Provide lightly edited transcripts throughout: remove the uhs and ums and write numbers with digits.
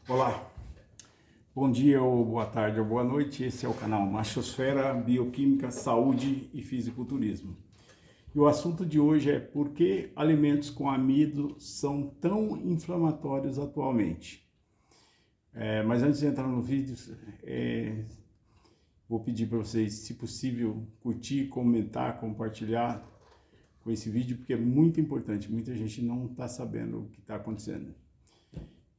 Olá, bom dia ou boa tarde ou boa noite. Esse é o canal Machosfera, Bioquímica, Saúde e Fisiculturismo. E o assunto de hoje é por que alimentos com amido são tão inflamatórios atualmente. Mas antes de entrar no vídeo, vou pedir para vocês, se possível, curtir, comentar, compartilhar com esse vídeo, porque é muito importante. Muita gente não está sabendo o que está acontecendo.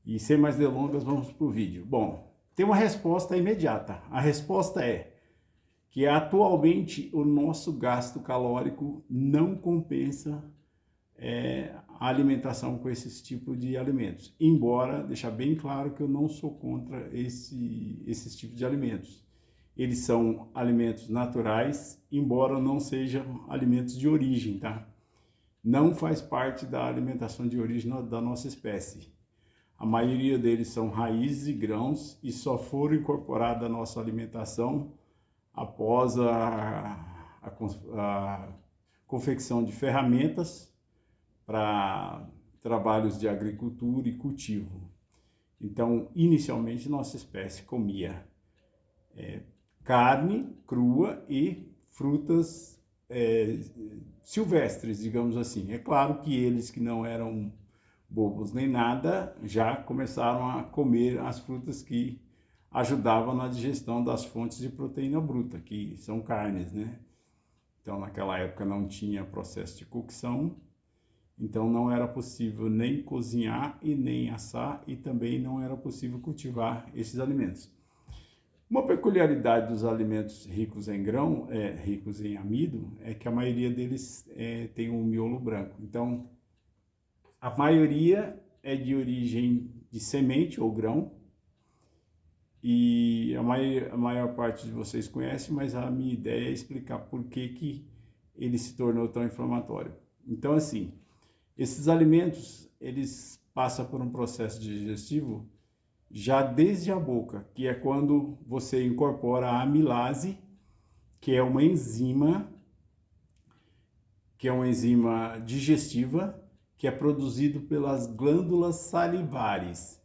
E sem mais delongas, vamos para o vídeo. Bom, tem uma resposta imediata. A resposta é que atualmente o nosso gasto calórico não compensa a alimentação com esses tipos de alimentos. Embora, deixar bem claro que eu não sou contra esses tipos de alimentos. Eles são alimentos naturais, embora não sejam alimentos de origem, tá? Não faz parte da alimentação de origem da nossa espécie. A maioria deles são raízes e grãos e só foram incorporados à nossa alimentação após a confecção de ferramentas para trabalhos de agricultura e cultivo. Então, inicialmente, nossa espécie comia carne crua e frutas silvestres, digamos assim. É claro que eles que não eram bobos nem nada, já começaram a comer as frutas que ajudavam na digestão das fontes de proteína bruta, que são carnes, né? Então, naquela época não tinha processo de cocção, então não era possível nem cozinhar e nem assar, e também não era possível cultivar esses alimentos. Uma peculiaridade dos alimentos ricos em grão, ricos em amido, é que a maioria deles tem um miolo branco. Então, a maioria é de origem de semente ou grão, e a maior parte de vocês conhece, mas a minha ideia é explicar por que ele se tornou tão inflamatório. Então, assim, esses alimentos, eles passam por um processo digestivo já desde a boca, que é quando você incorpora a amilase, que é uma enzima digestiva, que é produzido pelas glândulas salivares.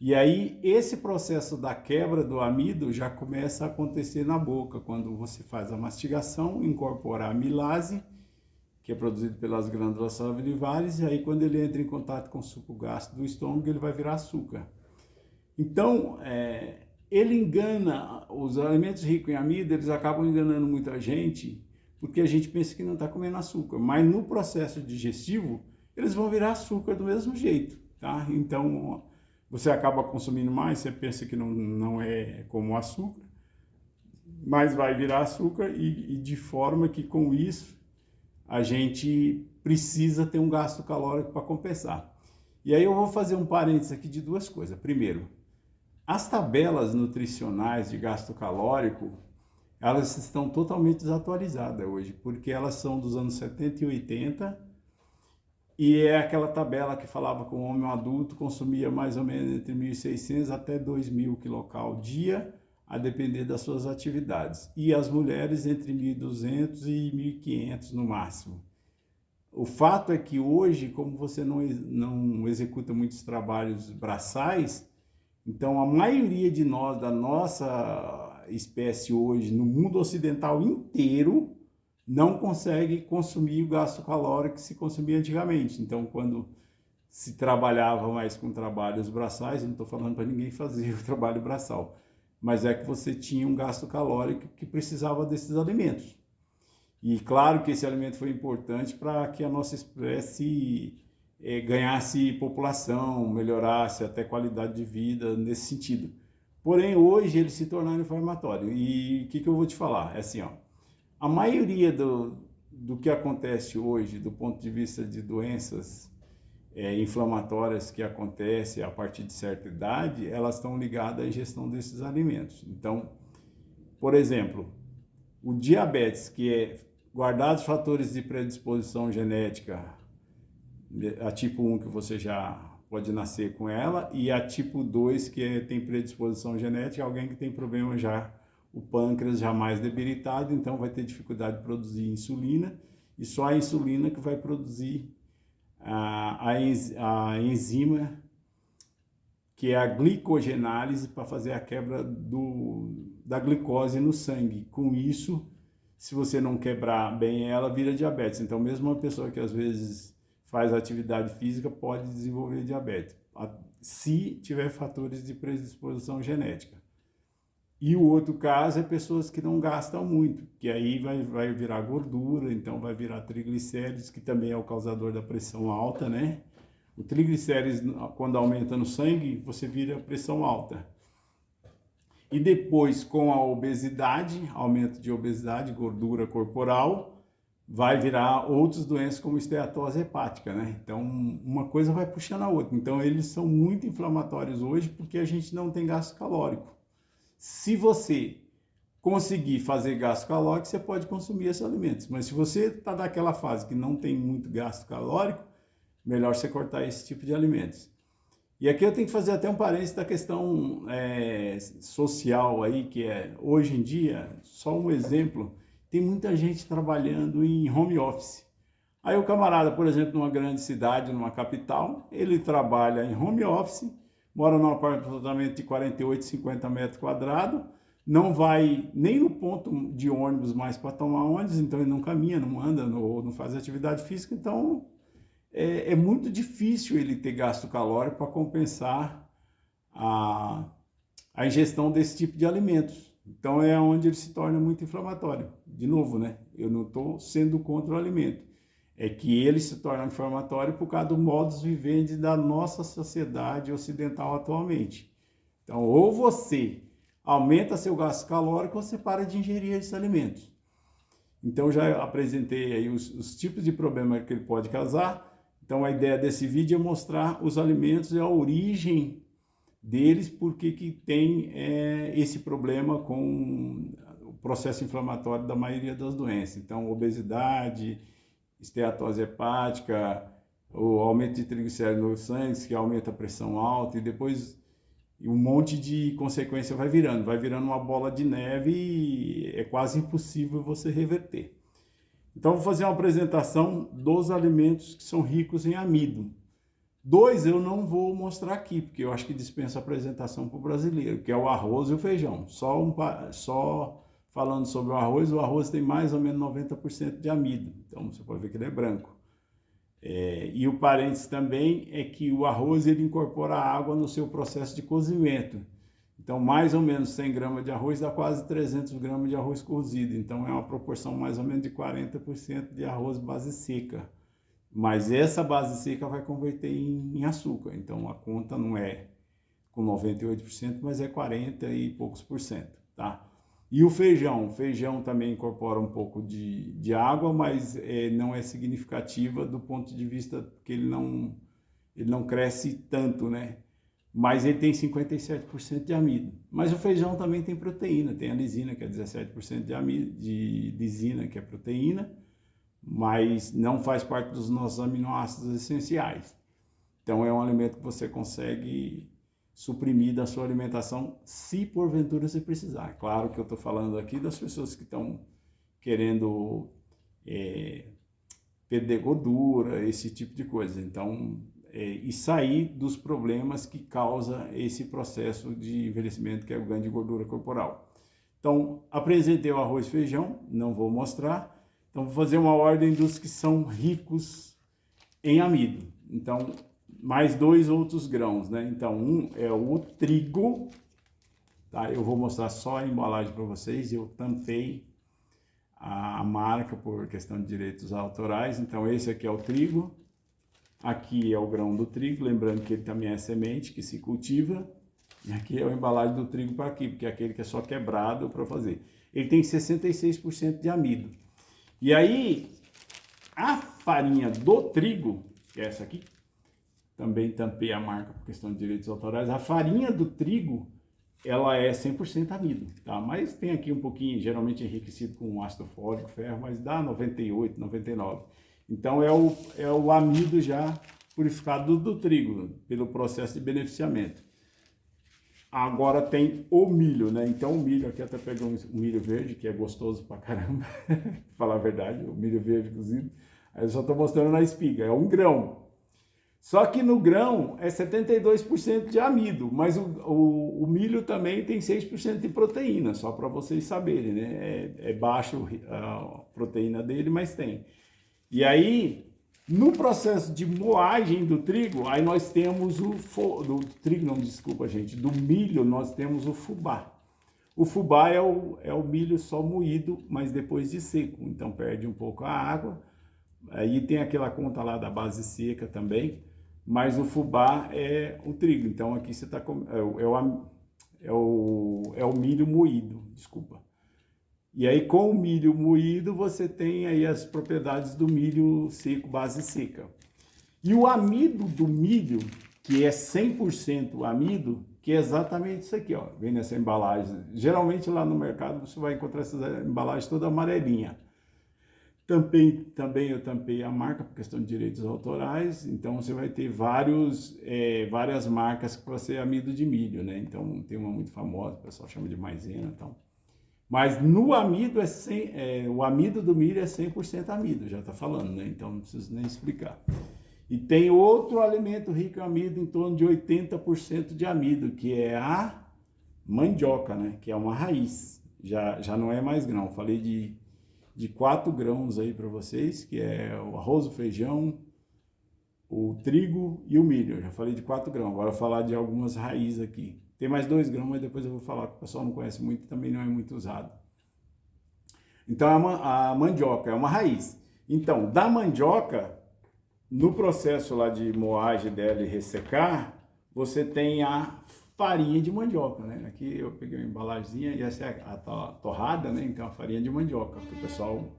E aí, esse processo da quebra do amido já começa a acontecer na boca, quando você faz a mastigação, incorpora a amilase, que é produzido pelas glândulas salivares, e aí quando ele entra em contato com o suco gástrico do estômago, ele vai virar açúcar. Então, ele engana, os alimentos ricos em amido, eles acabam enganando muita gente, porque a gente pensa que não está comendo açúcar, mas no processo digestivo, eles vão virar açúcar do mesmo jeito, tá? Então, você acaba consumindo mais, você pensa que não é como açúcar, mas vai virar açúcar e de forma que com isso a gente precisa ter um gasto calórico para compensar. E aí eu vou fazer um parênteses aqui de duas coisas. Primeiro, as tabelas nutricionais de gasto calórico, elas estão totalmente desatualizadas hoje, porque elas são dos anos 70 e 80, e é aquela tabela que falava que o homem adulto consumia mais ou menos entre 1.600 até 2.000 quilocal dia, a depender das suas atividades. E as mulheres entre 1.200 e 1.500 no máximo. O fato é que hoje, como você não executa muitos trabalhos braçais, então a maioria de nós, da nossa espécie hoje, no mundo ocidental inteiro, não consegue consumir o gasto calórico que se consumia antigamente. Então, quando se trabalhava mais com trabalhos braçais, eu não estou falando para ninguém fazer o trabalho braçal, mas é que você tinha um gasto calórico que precisava desses alimentos. E claro que esse alimento foi importante para que a nossa espécie ganhasse população, melhorasse até qualidade de vida nesse sentido. Porém, hoje ele se tornou inflamatório. E o que eu vou te falar? É assim, ó, a maioria do que acontece hoje, do ponto de vista de doenças inflamatórias que acontecem a partir de certa idade, elas estão ligadas à ingestão desses alimentos. Então, por exemplo, o diabetes, que é guardados fatores de predisposição genética, a tipo 1 que você já pode nascer com ela, e a tipo 2 que tem predisposição genética, alguém que tem problema já, o pâncreas já mais debilitado, então vai ter dificuldade de produzir insulina, e só a insulina que vai produzir a enzima que é a glicogenálise para fazer a quebra da glicose no sangue. Com isso, se você não quebrar bem ela, vira diabetes. Então, mesmo uma pessoa que às vezes faz atividade física pode desenvolver diabetes, se tiver fatores de predisposição genética. E o outro caso é pessoas que não gastam muito, que aí vai virar gordura, então vai virar triglicéridos, que também é o causador da pressão alta, né? O triglicérides, quando aumenta no sangue, você vira pressão alta. E depois, com a obesidade, aumento de obesidade, gordura corporal, vai virar outras doenças como esteatose hepática, né? Então, uma coisa vai puxando a outra. Então, eles são muito inflamatórios hoje porque a gente não tem gasto calórico. Se você conseguir fazer gasto calórico, você pode consumir esses alimentos. Mas se você está naquela fase que não tem muito gasto calórico, melhor você cortar esse tipo de alimentos. E aqui eu tenho que fazer até um parênteses da questão social aí, que é, hoje em dia, só um exemplo, tem muita gente trabalhando em home office. Aí o camarada, por exemplo, numa grande cidade, numa capital, ele trabalha em home office, mora num apartamento de 48, 50 metros quadrados, não vai nem no ponto de ônibus mais para tomar ônibus, então ele não caminha, não anda, não faz atividade física, então é muito difícil ele ter gasto calórico para compensar a ingestão desse tipo de alimentos. Então é onde ele se torna muito inflamatório. De novo, né? Eu não estou sendo contra o alimento. É que ele se torna inflamatório por causa do modus vivendi da nossa sociedade ocidental atualmente. Então, ou você aumenta seu gasto calórico, ou você para de ingerir esses alimentos. Então, já apresentei aí os tipos de problema que ele pode causar. Então, a ideia desse vídeo é mostrar os alimentos e a origem deles, porque que tem esse problema com o processo inflamatório da maioria das doenças. Então, obesidade, esteatose hepática, o aumento de triglicéridos no sangue, que aumenta a pressão alta, e depois um monte de consequência vai virando uma bola de neve e é quase impossível você reverter. Então, vou fazer uma apresentação dos alimentos que são ricos em amido. Dois eu não vou mostrar aqui, porque eu acho que dispensa apresentação para o brasileiro, que é o arroz e o feijão. Só falando sobre o arroz tem mais ou menos 90% de amido, então você pode ver que ele é branco. E o parênteses também é que o arroz ele incorpora água no seu processo de cozimento. Então, mais ou menos 100 gramas de arroz dá quase 300 gramas de arroz cozido. Então, é uma proporção mais ou menos de 40% de arroz base seca. Mas essa base seca vai converter em açúcar. Então, a conta não é com 98%, mas é 40 e poucos por cento, tá? E o feijão também incorpora um pouco de água, mas não é significativa do ponto de vista que ele não cresce tanto, né? Mas ele tem 57% de amido. Mas o feijão também tem proteína, tem a lisina, que é 17% de lisina, que é proteína, mas não faz parte dos nossos aminoácidos essenciais. Então é um alimento que você consegue suprimir da sua alimentação, se porventura você precisar. Claro que eu estou falando aqui das pessoas que estão querendo perder gordura, esse tipo de coisa. Então, e sair dos problemas que causa esse processo de envelhecimento, que é o ganho de gordura corporal. Então, apresentei o arroz e feijão, não vou mostrar. Então, vou fazer uma ordem dos que são ricos em amido. Então, mais dois outros grãos, né? Então, um é o trigo, tá? Eu vou mostrar só a embalagem para vocês. Eu tampei a marca por questão de direitos autorais. Então, esse aqui é o trigo. Aqui é o grão do trigo, lembrando que ele também é semente que se cultiva. E aqui é a embalagem do trigo para aqui, porque é aquele que é só quebrado para fazer. Ele tem 66% de amido. E aí, a farinha do trigo, que é essa aqui, também tampei a marca por questão de direitos autorais, a farinha do trigo, ela é 100% amido, tá? Mas tem aqui um pouquinho, geralmente enriquecido com ácido fólico, ferro, mas dá 98, 99. Então é o amido já purificado do trigo, pelo processo de beneficiamento. Agora tem o milho, né? Então o milho, aqui até peguei um milho verde, que é gostoso pra caramba, pra falar a verdade, o milho verde cozido. Aí eu só tô mostrando na espiga, é um grão. Só que no grão é 72% de amido, mas o milho também tem 6% de proteína, só para vocês saberem, né? É baixo a proteína dele, mas tem. E aí, no processo de moagem do trigo, aí nós temos do trigo, não, desculpa, gente, do milho nós temos o fubá. O fubá é o milho só moído, mas depois de seco, então perde um pouco a água. Aí tem aquela conta lá da base seca também, mas o fubá é o trigo. Então aqui você está com é o milho moído, desculpa. E aí com o milho moído você tem aí as propriedades do milho seco, base seca. E o amido do milho, que é 100% amido, que é exatamente isso aqui, ó, vem nessa embalagem. Geralmente lá no mercado você vai encontrar essas embalagens toda amarelinha. Também eu tampei a marca por questão de direitos autorais, então você vai ter várias marcas para ser amido de milho, né? Então tem uma muito famosa, o pessoal chama de maisena e tal. Mas no amido o amido do milho é 100% amido, já está falando, né? Então não preciso nem explicar. E tem outro alimento rico em amido, em torno de 80% de amido, que é a mandioca, né? Que é uma raiz, já não é mais grão. Falei de 4 grãos aí para vocês, que é o arroz, o feijão, o trigo e o milho. Eu já falei de 4 grãos, agora eu vou falar de algumas raízes aqui. Tem mais 2 grãos, mas depois eu vou falar, que o pessoal não conhece muito e também não é muito usado. Então a mandioca é uma raiz. Então, da mandioca, no processo lá de moagem dela e ressecar, você tem a farinha de mandioca, né? Aqui eu peguei uma embalagemzinha e essa é a torrada, né? Então a farinha de mandioca, que o pessoal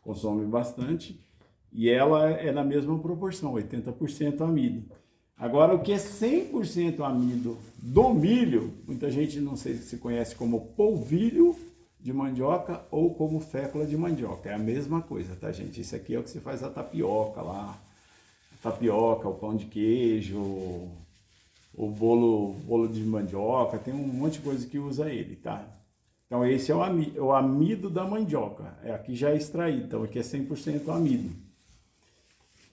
consome bastante. E ela é na mesma proporção, 80% amido. Agora, o que é 100% amido do milho, muita gente não sei se conhece como polvilho de mandioca ou como fécula de mandioca. É a mesma coisa, tá, gente? Isso aqui é o que se faz a tapioca lá. A tapioca, o pão de queijo, o bolo de mandioca, tem um monte de coisa que usa ele, tá? Então esse é o amido da mandioca. Aqui já é extraído, então aqui é 100% amido.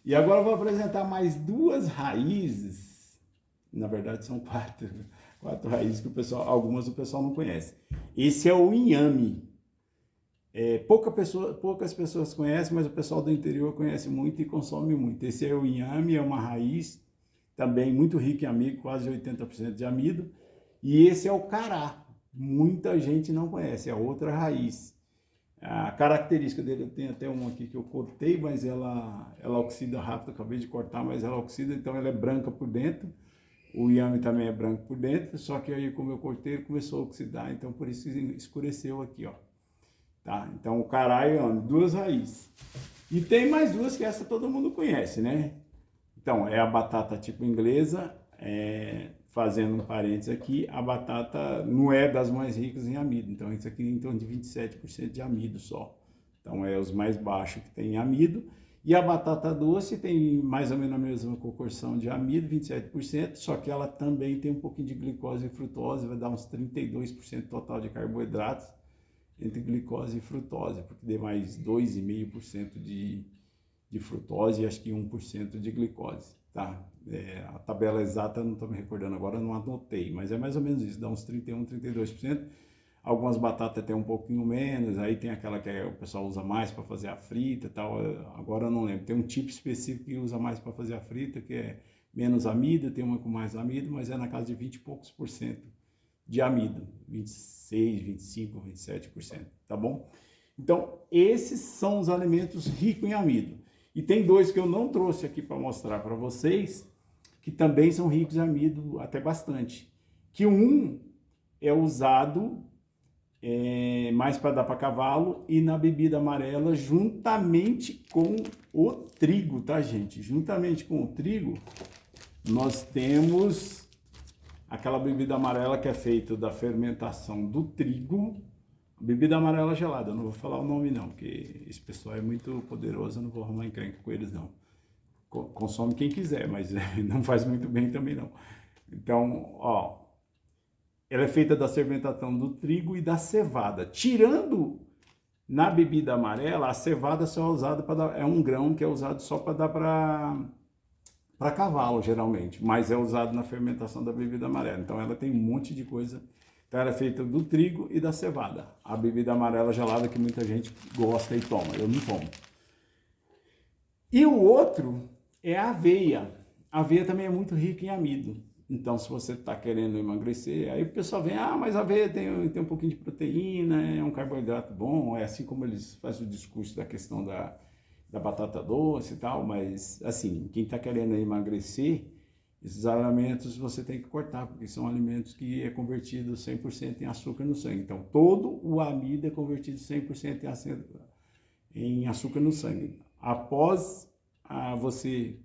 E agora eu vou apresentar mais 2 raízes. Na verdade são 4 raízes que algumas o pessoal não conhece. Esse é o inhame. Poucas pessoas conhecem, mas o pessoal do interior conhece muito e consome muito. Esse é o inhame, é uma raiz também muito rica em amido, quase 80% de amido. E esse é o cará. Muita gente não conhece, é outra raiz. A característica dele, eu tenho até uma aqui que eu cortei, mas ela oxida rápido, acabei de cortar, mas ela oxida, então ela é branca por dentro. O inhame também é branco por dentro, só que aí como eu cortei, ele começou a oxidar, então por isso escureceu aqui, ó. Tá? Então o cará e o inhame, 2 raízes. E tem mais 2 que essa todo mundo conhece, né? Então, é a batata tipo inglesa, fazendo um parênteses aqui, a batata não é das mais ricas em amido, então isso aqui é em torno de 27% de amido só. Então, é os mais baixos que tem amido. E a batata doce tem mais ou menos a mesma proporção de amido, 27%, só que ela também tem um pouquinho de glicose e frutose, vai dar uns 32% total de carboidratos entre glicose e frutose, porque dê mais 2,5% de frutose e acho que 1% de glicose, tá? A tabela exata não estou me recordando agora, não anotei, mas é mais ou menos isso, dá uns 31, 32%. Algumas batatas tem um pouquinho menos, aí tem aquela que o pessoal usa mais para fazer a frita e tal, agora eu não lembro. Tem um tipo específico que usa mais para fazer a frita, que é menos amido, tem uma com mais amido, mas é na casa de 20 e poucos por cento de amido, 26, 25, 27%, tá bom? Então, esses são os alimentos ricos em amido. E tem 2 que eu não trouxe aqui para mostrar para vocês, que também são ricos em amido até bastante. Que um é usado mais para dar para cavalo e na bebida amarela juntamente com o trigo, tá, gente? Juntamente com o trigo, nós temos aquela bebida amarela que é feita da fermentação do trigo. Bebida amarela gelada, eu não vou falar o nome não, porque esse pessoal é muito poderoso, eu não vou arrumar encrenca com eles não. Consome quem quiser, mas não faz muito bem também não. Então, ó, ela é feita da fermentação do trigo e da cevada. Tirando na bebida amarela, a cevada só é usada para dar, é um grão que é usado só para dar para para cavalo, geralmente, mas é usado na fermentação da bebida amarela. Então ela tem um monte de coisa. Então ela é feita do trigo e da cevada. A bebida amarela gelada que muita gente gosta e toma, eu não tomo. E o outro é a aveia. A aveia também é muito rica em amido. Então, se você está querendo emagrecer, aí o pessoal vem, mas a aveia tem um pouquinho de proteína, é um carboidrato bom, é assim como eles fazem o discurso da questão da batata doce e tal, mas assim, quem está querendo emagrecer, esses alimentos você tem que cortar, porque são alimentos que é convertido 100% em açúcar no sangue. Então, todo o amido é convertido 100% em açúcar no sangue. Após você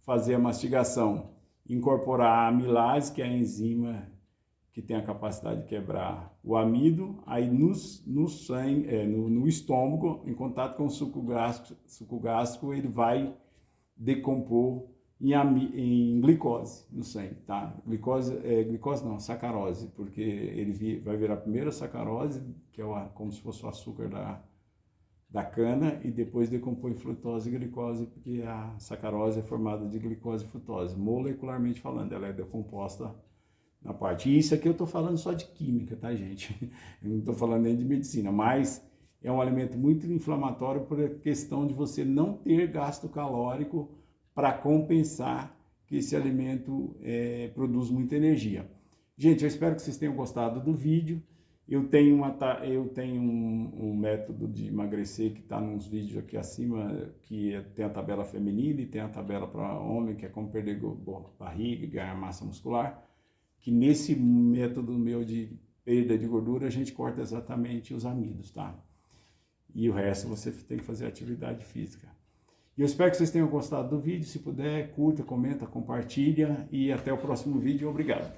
fazer a mastigação, incorporar a amilase, que é a enzima que tem a capacidade de quebrar o amido, aí no sangue, no estômago, em contato com o suco gástrico, ele vai decompor em glicose no sangue, tá? Glicose não, sacarose, porque ele vai virar primeiro a sacarose, que é como se fosse o açúcar da cana, e depois decompõe em frutose e glicose, porque a sacarose é formada de glicose e frutose. Molecularmente falando, ela é decomposta na parte. E isso aqui eu estou falando só de química, tá, gente? Eu não estou falando nem de medicina, mas é um alimento muito inflamatório por questão de você não ter gasto calórico para compensar que esse alimento produz muita energia. Gente, eu espero que vocês tenham gostado do vídeo. Eu tenho um método de emagrecer que está nos vídeos aqui acima, que tem a tabela feminina e tem a tabela para homem, que é como perder barriga e ganhar massa muscular, que nesse método meu de perda de gordura a gente corta exatamente os amidos, tá? E o resto você tem que fazer atividade física. E eu espero que vocês tenham gostado do vídeo. Se puder, curta, comenta, compartilha e até o próximo vídeo. Obrigado.